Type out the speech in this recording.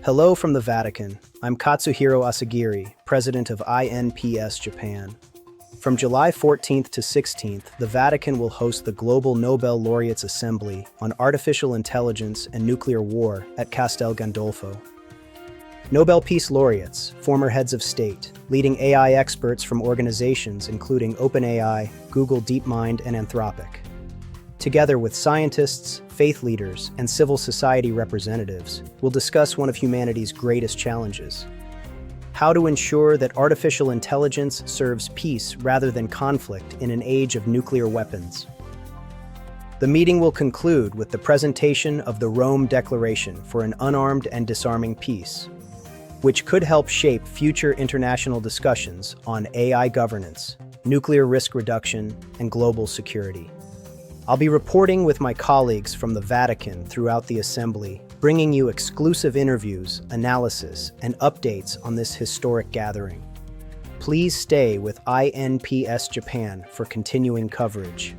Hello from the Vatican. I'm Katsuhiro Asagiri, President of INPS Japan. From July 14th to 16th, the Vatican will host the Global Nobel Laureates Assembly on Artificial Intelligence and Nuclear War at Castel Gandolfo. Nobel Peace Laureates, former heads of state, leading AI experts from organizations including OpenAI, Google DeepMind, and Anthropic. Together with scientists, faith leaders, and civil society representatives, will discuss one of humanity's greatest challenges: how to ensure that artificial intelligence serves peace rather than conflict in an age of nuclear weapons. The meeting will conclude with the presentation of the Rome Declaration for an Unarmed and Disarming Peace, which could help shape future international discussions on AI governance, nuclear risk reduction, and global security. I'll be reporting with my colleagues from the Vatican throughout the Assembly, bringing you exclusive interviews, analysis, and updates on this historic gathering. Please stay with INPS Japan for continuing coverage.